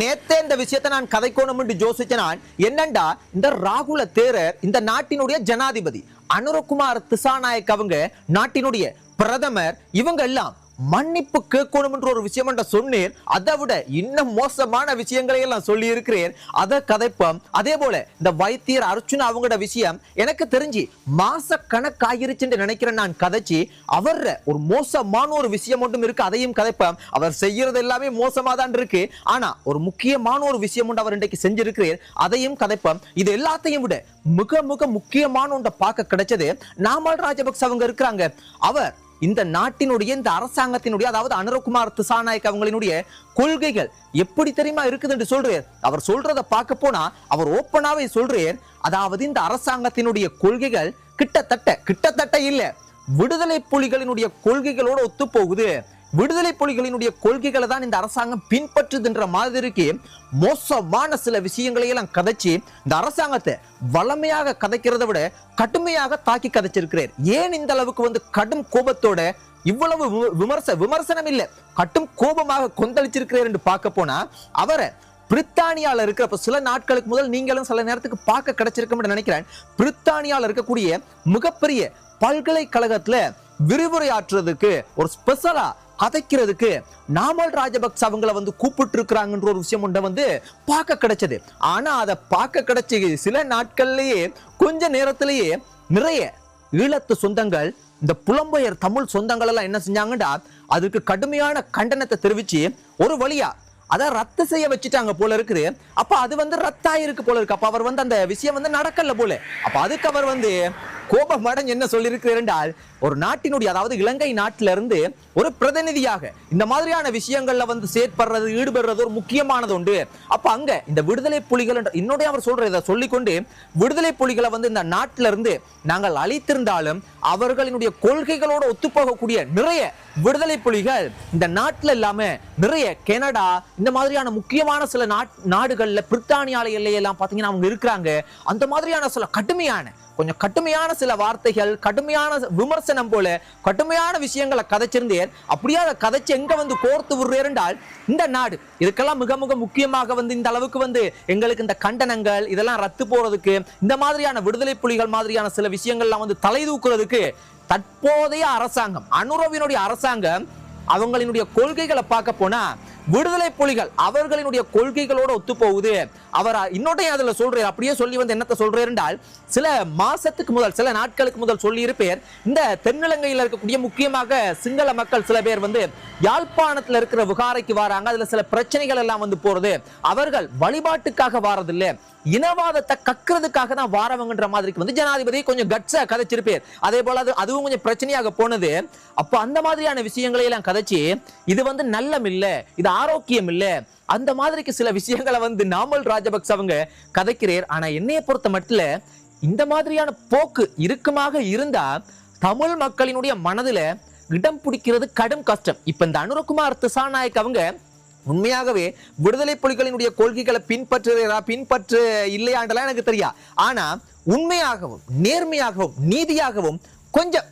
நேத்தே இந்த விஷயத்தை நான் கதைக்கணும் என்று யோசிச்சேன். என்னண்டா இந்த ராகுல தேரர் இந்த நாட்டினுடைய ஜனாதிபதி அனுரகுமார் திசாநாயக் அவங்க நாட்டினுடைய பிரதமர் இவங்க எல்லாம் மன்னிப்பு கேட்கணும் என்ற ஒரு விஷயம் என்ற சொன்னீர். அதை விட இன்னும் மோசமான விஷயங்களை எல்லாம் சொல்லி இருக்கிறேன். அதை கதைப்போம். அதே போல இந்த வைத்தியர் அர்ச்சுனா அவங்களோட விஷயம் எனக்கு தெரிஞ்சு மாச கணக்காயிருச்சுன்னு நினைக்கிறேன். நான் கதைச்சு அவர் ஒரு மோசமான ஒரு விஷயம் ஒன்றும் இருக்கு, அதையும் கதைப்போம். அவர் செய்யறது எல்லாமே மோசமா தான் இருக்கு. ஆனா ஒரு முக்கியமான ஒரு விஷயம் ஒன்று அவர் இன்றைக்கு செஞ்சிருக்கிறார், அதையும் கதைப்போம். இது எல்லாத்தையும் விட மிக மிக முக்கியமான ஒன்றை பார்க்க கிடைச்சது நாமல் ராஜபக்ச அவங்க இருக்கிறாங்க. அவர் இந்த நாட்டினுடைய இந்த அரசாங்கத்தினுடைய அதாவது அனுரகுமார் திசாநாயக் அவங்களினுடைய கொள்கைகள் எப்படி தெரியுமா இருக்குது என்று சொல்றார். அவர் சொல்றதை பார்க்க போனா அவர் ஓப்பனாவே சொல்றார். அதாவது இந்த அரசாங்கத்தினுடைய கொள்கைகள் கிட்டத்தட்ட இல்ல விடுதலை புலிகளினுடைய கொள்கைகளோட ஒத்து போகுது. விடுதலை புலிகளினுடைய கொள்கைகளை தான் இந்த அரசாங்கம் பின்பற்றுதுன்ற மாதிரிக்கு மோசமான சில விஷயங்களை எல்லாம் கதைச்சு இந்த அரசாங்கத்தை வளமையாக கதைக்கிறத விட கடுமையாக தாக்கி கதைச்சிருக்கிறார். ஏன் இந்த அளவுக்கு கடும் கோபத்தோட இவ்வளவு விமர்சனம் இல்ல கடும் கோபமாக கொந்தளிச்சிருக்கிறார் என்று பார்க்க போனா அவரை பிரித்தானியால இருக்கிற சில நாட்களுக்கு முதல் நீங்களும் சில நேரத்துக்கு பார்க்க கிடைச்சிருக்கும் நினைக்கிறேன். பிரித்தானியால இருக்கக்கூடிய மிகப்பெரிய பல்கலைக்கழகத்துல விரிவுரையாற்றுறதுக்கு ஒரு ஸ்பெஷலா கதைக்கிறதுக்கு நாமல் ராஜபக்ச அவங்களை கூப்பிட்டு இருக்கிறாங்கன்ற ஒரு விஷயம் பார்க்க கிடைச்சது. ஆனா அதை பார்க்க கிடைச்ச சில நாட்கள்லயே கொஞ்ச நேரத்திலேயே நிறைய ஈழத்து சொந்தங்கள் இந்த புலம்பெயர் தமிழ் சொந்தங்கள் எல்லாம் என்ன செஞ்சாங்கடா அதுக்கு கடுமையான கண்டனத்தை தெரிவிச்சு ஒரு வழியா அதை ரத்து செய்ய வச்சுட்டாங்க போல இருக்குது. அப்ப அது ரத்தாயிருக்கு போல இருக்கு. அப்ப அவர் அந்த விஷயம் நடக்கல போல. அப்ப அதுக்கு அவர் கோபம் அடைஞ்சு என்ன சொல்லியிருக்கிறார் என்றால் ஒரு நாட்டினுடைய அதாவது இலங்கை நாட்டில இருந்து ஒரு பிரதிநிதியாக இந்த மாதிரியான விஷயங்கள்ல செயற்படுறது ஈடுபடுறது ஒரு முக்கியமானது உண்டு. அப்ப அங்க இந்த விடுதலை புலிகள் இன்னொடைய அவர் சொல்றதை சொல்லிக்கொண்டு விடுதலை புலிகளை இந்த நாட்டில இருந்து நாங்கள் அழித்திருந்தாலும் அவர்களினுடைய கொள்கைகளோட ஒத்துப்போகக்கூடிய நிறைய விடுதலை புலிகள் இந்த நாட்டில் இல்லாம நிறைய கனடா இந்த மாதிரியான முக்கியமான சில நாடுகள்ல பிரித்தானியால எல்லையெல்லாம் பாத்தீங்கன்னா அவங்க இருக்கிறாங்க. அந்த மாதிரியான சில கொஞ்சம் கடுமையான சில வார்த்தைகள் கடுமையான விமர்சனம் போல கடுமையான விஷயங்களை கதைச்சிருந்தேன். அப்படியே அதை கதைச்சு எங்க கோர்த்து விடுறார் என்றால் இந்த நாடு இதுக்கெல்லாம் மிக மிக முக்கியமாக இந்த அளவுக்கு எங்களுக்கு இந்த கண்டனங்கள் இதெல்லாம் ரத்து போறதுக்கு இந்த மாதிரியான விடுதலை புலிகள் மாதிரியான சில விஷயங்கள்லாம் தலை தூக்குறதுக்கு தற்போதைய அரசாங்கம் அனுரவினுடைய அரசாங்கம் அவங்களினுடைய கொள்கைகளை பார்க்க போனா விடுதலை புலிகள் அவர்களினுடைய கொள்கைகளோட ஒத்து போகுது. அவர் இன்னொன்றையும் அதுல சொல்றாரு. அப்படியே சொல்லி என்னத்தை சொல்றாரு என்றால் சில மாசத்துக்கு முதல் சில நாட்களுக்கு முதல் சொல்லி இருப்பேர் இந்த தென்னிலங்கையில் இருக்கக்கூடிய முக்கியமாக சிங்கள மக்கள் சில பேர் யாழ்ப்பாணத்துல இருக்கிற விகாரைக்கு வராங்க. அதுல சில பிரச்சனைகள் எல்லாம் போறது அவர்கள் வழிபாட்டுக்காக வாரதில்லை இனவாதத்தை கக்கிறதுக்காக தான் வாரவங்கன்ற மாதிரி ஜனாதிபதி கொஞ்சம் கட்சா கதைச்சிருப்பேர். அதே போல அதுவும் கொஞ்சம் பிரச்சனையாக போனது. அப்ப அந்த மாதிரியான விஷயங்களை எல்லாம் கதைச்சு இது நல்லம் இல்ல இது ஆரோக்கியம் இல்ல அந்த மாதிரிக்கு சில விஷயங்களை நாமல் ராஜபக்ச அவங்க கதைக்கிறார். ஆனா என்னைய பொறுத்த மட்டும் இந்த மாதிரியான போக்கு இருக்குமாக இருந்தா தமிழ் மக்களினுடைய மனதுல இடம் பிடிக்கிறது கடும் கஷ்டம். இப்ப இந்த அனுரகுமார் திசாநாயக் அவங்க உண்மையாகவே விடுதலை புலிகளினுடைய கொள்கைகளை பின்பற்ற இல்லையாண்டெல்லாம் எனக்கு தெரியா. ஆனா உண்மையாகவும் நேர்மையாகவும் நீதியாகவும் கொஞ்சம்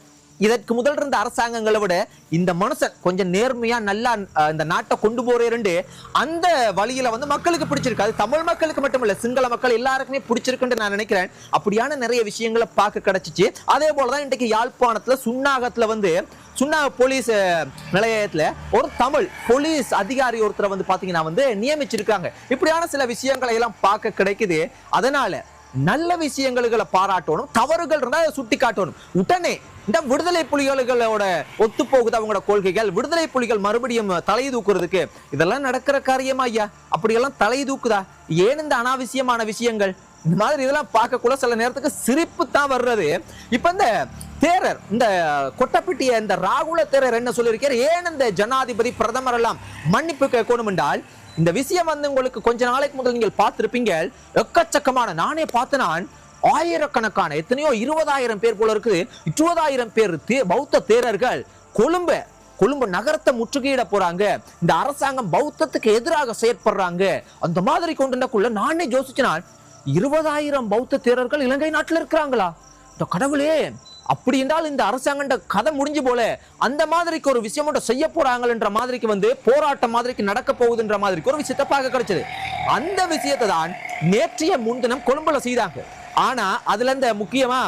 இதற்கு முதல் இருந்த அரசாங்கங்களை விட இந்த மனுஷன் கொஞ்சம் நேர்மையா நல்லா இந்த நாட்டை கொண்டு போறேன்னு அந்த வழியில மக்களுக்கு பிடிச்சிருக்கு. அது தமிழ் மக்களுக்கு மட்டுமில்ல சிங்கள மக்கள் எல்லாருக்குமே பிடிச்சிருக்குன்னு நான் நினைக்கிறேன். அப்படியான நிறைய விஷயங்களை பார்க்க கிடைச்சிச்சு. அதே போலதான் இன்றைக்கு யாழ்ப்பாணத்துல சுன்னாகத்துல சுன்னாக போலீஸ் நிலையத்துல ஒரு தமிழ் போலீஸ் அதிகாரி ஒருத்தரை பாத்தீங்கன்னா நியமிச்சிருக்காங்க. இப்படியான சில விஷயங்களை எல்லாம் பார்க்க கிடைக்குது. அதனால நல்ல விஷயங்களை பாராட்டணும், தவறுகள் இருந்தா சுட்டி காட்டணும். உடனே இந்த விடுதலை புலிகளோட ஒத்து போகுது அவங்களோட கொள்கைகள் விடுதலை புலிகள் மறுபடியும் தலை தூக்குறதுக்கு இதெல்லாம் நடக்கிற காரியமா ஐயா? அப்படியெல்லாம் தலை தூக்குதா? ஏன் இந்த அனாவசியமான விஷயங்கள் இந்த மாதிரி இதெல்லாம் பார்க்கக்குள்ள சில நேரத்துக்கு சிரிப்பு தான் வர்றது. இப்ப இந்த தேரர் இந்த கொட்டப்பட்டிய இந்த ராகுல தேரர் என்ன சொல்லியிருக்கார், ஏன் இந்த ஜனாதிபதி பிரதமர் எல்லாம் மன்னிப்பு கேட்கணும் என்றால் இந்த விஷயம் உங்களுக்கு கொஞ்ச நாளைக்கு முதல் நீங்கள் பார்த்திருப்பீங்க. எக்கச்சக்கமான நானே பார்த்தனான் ஆயிரக்கணக்கான எத்தனையோ 20,000 பேர் போல இருக்குது 20,000 பேர் பௌத்த தேரர்கள் கொழும்பு நகரத்தை முற்றுகையிட போறாங்க. இந்த அரசாங்கம் பௌத்தத்துக்கு எதிராக செயற்படுறாங்க. அந்த மாதிரி கொண்டுக்குள்ள நானே யோசிச்சினான் 20,000 பௌத்த தேரர்கள் இலங்கை நாட்டில் இருக்கிறாங்களா? இந்த கடவுளே அப்படி என்றால் இந்த அரசாங்க கதை முடிஞ்சு போல அந்த மாதிரிக்கு ஒரு விஷயம் மட்டும் செய்ய போறாங்கன்ற மாதிரிக்கு வந்து போராட்டம் மாதிரிக்கு நடக்க போகுதுன்ற மாதிரிக்கு ஒரு விஷயத்தை பார்க்க கிடைச்சது. அந்த விஷயத்தை தான் நேற்றைய முன்தினம் கொழும்புல செய்தாங்க. ஆனா அதுல இந்த முக்கியமா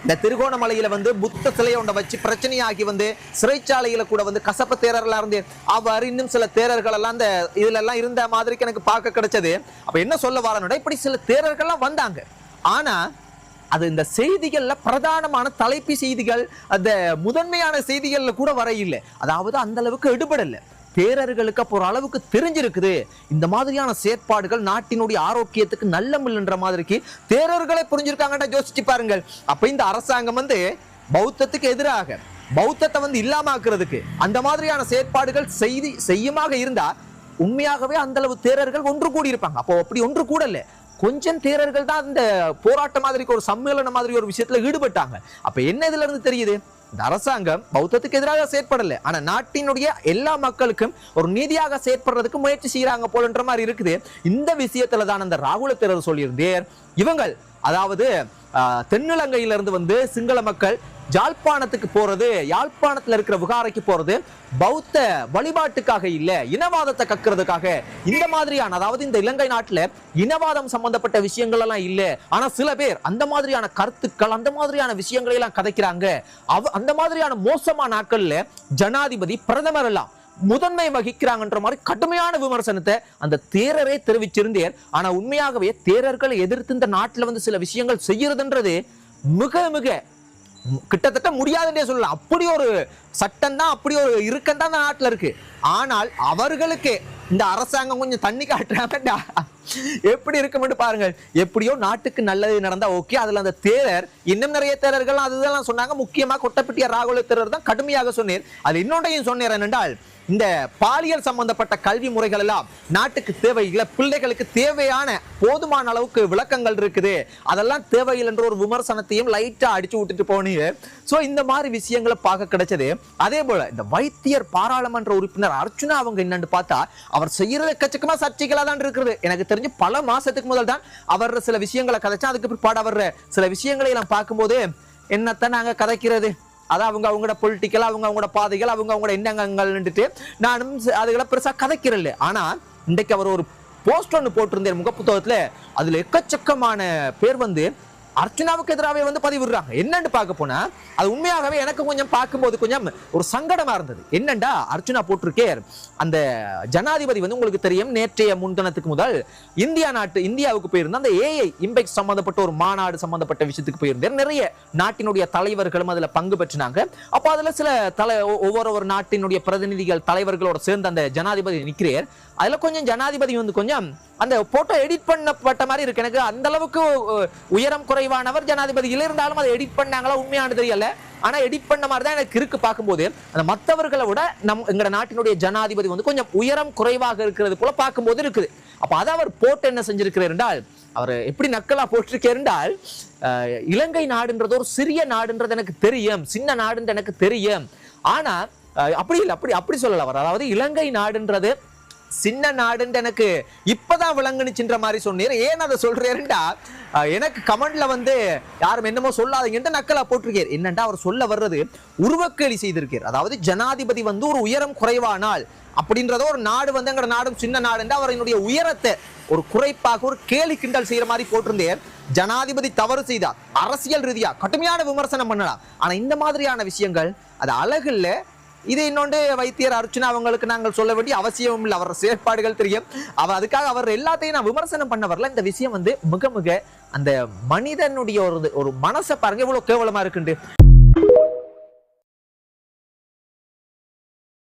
இந்த திருகோணமலையில வந்து புத்த சிலையை ஒன்றை வச்சு பிரச்சனையாகி வந்து சிறைச்சாலையில கூட வந்து கசப்ப தேரர்களா இருந்து அவர் இன்னும் சில தேரர்கள் எல்லாம் அந்த இதுல எல்லாம் இருந்த மாதிரிக்கு எனக்கு பார்க்க கிடைச்சது. அப்ப என்ன சொல்ல வரணும்னா இப்படி சில தேரர்கள்லாம் வந்தாங்க. ஆனா அது இந்த செய்திகள்ல பிரதானமான தலைப்பு செய்திகள் அந்த முதன்மையான செய்திகள்ல கூட வர இல்லை. அதாவது அந்த அளவுக்கு எடுபடல. தேரர்களுக்கு அப்போ ஒரு அளவுக்கு தெரிஞ்சிருக்குது இந்த மாதிரியான செயற்பாடுகள் நாட்டினுடைய ஆரோக்கியத்துக்கு நல்ல மில்லுன்ற மாதிரிக்கு தேரர்களை புரிஞ்சிருக்காங்கன்னு யோசிச்சு பாருங்கள். அப்ப இந்த அரசாங்கம் வந்து பௌத்தத்துக்கு எதிராக பௌத்தத்தை வந்து இல்லாமக்கிறதுக்கு அந்த மாதிரியான செயற்பாடுகள் செய்யுமாக இருந்தா உண்மையாகவே அந்த அளவு தேரர்கள் ஒன்று கூடி இருப்பாங்க. அப்போ அப்படி ஒன்று கூடல, கொஞ்சம் தேரர்கள் தான் இந்த போராட்ட மாதிரி ஒரு சம்மேளன மாதிரி ஒரு விஷயத்துல ஈடுபட்டாங்க. அப்ப என்ன இதுல இருந்து தெரியுது? இந்த அரசாங்கம் பௌத்தத்துக்கு எதிராக செயற்படல, ஆனா நாட்டினுடைய எல்லா மக்களுக்கும் ஒரு நீதியாக செயற்படுறதுக்கு முயற்சி செய்யறாங்க போலன்ற மாதிரி இருக்குது. இந்த விஷயத்துல தான் அந்த ராகுல தேரர் சொல்லியிருந்தேர் இவங்கள் அதாவது தென்னிலங்கையிலிருந்து வந்து சிங்கள மக்கள் யாழ்ப்பாணத்துக்கு போறது, யாழ்ப்பாணத்துல இருக்கிற விகாரைக்கு போறது பௌத்த வழிபாட்டுக்காக இல்ல, இனவாதத்தை கக்கிறதுக்காக. இந்த மாதிரியான அதாவது இந்த இலங்கை நாட்டுல இனவாதம் சம்பந்தப்பட்ட விஷயங்கள் எல்லாம் இல்ல, ஆனா சில பேர் அந்த மாதிரியான கருத்துக்கள் அந்த மாதிரியான விஷயங்களை எல்லாம் கதைக்கிறாங்க. அந்த மாதிரியான மோசமான நாட்கள்ல ஜனாதிபதி பிரதமர் எல்லாம் முதன்மை வகிக்கிறாங்கன்ற மாதிரி கடுமையான விமர்சனத்தை அந்த தேரரே தெரிவிச்சிருந்தேர். ஆனா உண்மையாகவே தேரர்களை எதிர்த்து இந்த நாட்டுல வந்து சில விஷயங்கள் செய்யறதுன்றது மிக மிக கிட்டத்தட்ட முடியாதுன்னே சொல்லலாம். அப்படி ஒரு சட்டம் தான், அப்படி ஒரு இறுக்கம் தான் நாட்டுல இருக்கு. ஆனால் அவர்களுக்கு இந்த அரசாங்கம் கொஞ்சம் தண்ணி காட்டுறாங்கடா எப்படி இருக்கும்னு பாருங்கள். எப்படியோ நாட்டுக்கு நல்லது நடந்தா ஓகே. அதுல அந்த தேரர் இன்னும் நிறைய தேரர்கள் அதுதான் சொன்னாங்க. முக்கியமா கொட்டப்பட்டிய ராகுல தேரர் தான் கடுமையாக சொன்னேர். அது இன்னொன்றையும் சொன்னேன் என்னென்றால் இந்த பாலியல் சம்பந்தப்பட்ட கல்வி முறைகள் எல்லாம் நாட்டுக்கு தேவையில்லை, பிள்ளைகளுக்கு தேவையான போதுமான அளவுக்கு விளக்கங்கள் இருக்குது, அதெல்லாம் தேவையில்லை என்ற ஒரு விமர்சனத்தையும் லைட்டா அடிச்சு விட்டுட்டு போனீங்க. சோ இந்த மாதிரி விஷயங்களை பார்க்க கிடைச்சது. அதே போல இந்த வைத்தியர் பாராளுமன்ற உறுப்பினர் அர்ச்சுனா அவங்க என்னன்னு பார்த்தா அவர் செய்யறது எக்கச்சக்கமா சர்ச்சைகளா தான் இருக்கிறது. எனக்கு தெரிஞ்சு பல மாசத்துக்கு முதல் தான் அவர் சில விஷயங்களை கதைச்சா. அதுக்கு பிற்பாடு அவர் சில விஷயங்களை எல்லாம் பார்க்கும்போது என்னத்தான் நாங்க கதைக்கிறது, அதான் அவங்களோட பொலிட்டிக்கல், அவங்களோட பாதைகள், அவங்களோட எண்ணங்கள்ன்னுட்டு நானும் அதுகளை பெருசா கதைக்கிறேன். ஆனா இன்றைக்கு அவர் ஒரு போஸ்ட் ஒன்று போட்டிருந்தார் முகப்புத்தகத்துல. அதுல எக்கச்சக்கமான பேர் வந்து அர்ச்சனாவுக்கு எதிராகவே வந்து பதிவிடுறாங்க. என்னன்னு பார்க்க போனா அது உண்மையாகவே எனக்கு கொஞ்சம் பார்க்கும்போது கொஞ்சம் ஒரு சங்கடமா இருந்தது. என்னண்டா அர்ச்சனா போட்டிருக்கே அந்த ஜனாதிபதி வந்து உங்களுக்கு தெரியும் நேற்றைய முன்தினத்துக்கு முதல் இந்தியாவுக்கு போயிருந்த அந்த ஏஐ இம்பெக்ட் சம்பந்தப்பட்ட ஒரு மாநாடு சம்பந்தப்பட்ட விஷயத்துக்கு போயிருந்தார். நிறைய நாட்டினுடைய தலைவர்களும் அதுல பங்கு பெற்றினாங்க. அப்போ அதுல சில ஒவ்வொரு நாட்டினுடைய பிரதிநிதிகள் தலைவர்களோட சேர்ந்து அந்த ஜனாதிபதி நிற்கிறார். அதுல கொஞ்சம் ஜனாதிபதி வந்து கொஞ்சம் அந்த போட்டோ எடிட் பண்ணப்பட்ட மாதிரி இருக்கு. எனக்கு அந்த அளவுக்கு உயரம் குறைவானவர் ஜனாதிபதியில் இருந்தாலும் அதை எடிட் பண்ணாங்களா உண்மையானது தெரியல. ஆனா எடிட் பண்ண மாதிரி தான் எனக்கு இருக்கு பார்க்கும்போது. அந்த மற்றவர்களை விட எங்க நாட்டினுடைய ஜனாதிபதி வந்து கொஞ்சம் உயரம் குறைவாக இருக்கிறது போல பார்க்கும்போது இருக்குது. அப்ப அதை அவர் போட்டு என்ன செஞ்சிருக்கிறார் என்றால் அவர் எப்படி நக்கலா போட்டிருக்கார் என்றால் இலங்கை நாடுன்றது ஒரு சிறிய நாடுன்றது எனக்கு தெரியும், சின்ன நாடுன்றது எனக்கு தெரியும், ஆனா அப்படி இல்லை, அப்படி சொல்லல அவர். அதாவது இலங்கை நாடுன்றது சின்ன நாடுன்னு எனக்கு இப்பதான் விளங்குனுச்சுன்ற மாதிரி சொன்னீர். ஏன் அதை சொல்றேன்டா எனக்கு கமெண்ட்ல வந்து யாரும் என்னமோ சொல்லாதீங்கன்னு நக்கலா போட்டிருக்கார். என்னண்டா அவர் சொல்ல வர்றது உருவக்கேலி செய்திருக்கார். அதாவது ஜனாதிபதி வந்து ஒரு உயரம் குறைவானால் அப்படின்றத ஒரு நாடு வந்து எங்கட நாடும் சின்ன நாடுன்னு அவருடைய உயரத்தை ஒரு குறைப்பாக ஒரு கேலி கிண்டல் செய்யற மாதிரி போட்டிருந்தேன். ஜனாதிபதி தவறு செய்தார், அரசியல் ரீதியா கடுமையான விமர்சனம் பண்ணலாம். ஆனா இந்த மாதிரியான விஷயங்கள் அது அழகு இல்ல. இது இன்னொன்று வைத்தியர் அர்ச்சனா அவங்களுக்கு நாங்கள் சொல்ல வேண்டிய அவசியம் இல்லை, அவர் செயற்பாடுகள் தெரியும். அதுக்காக அவர் எல்லாத்தையும் நான் விமர்சனம் பண்ண வரல. இந்த விஷயம் வந்து மிக மிக அந்த மனிதனுடைய ஒரு மனசை பாருங்க இவ்வளவு கேவலமா இருக்குண்டு.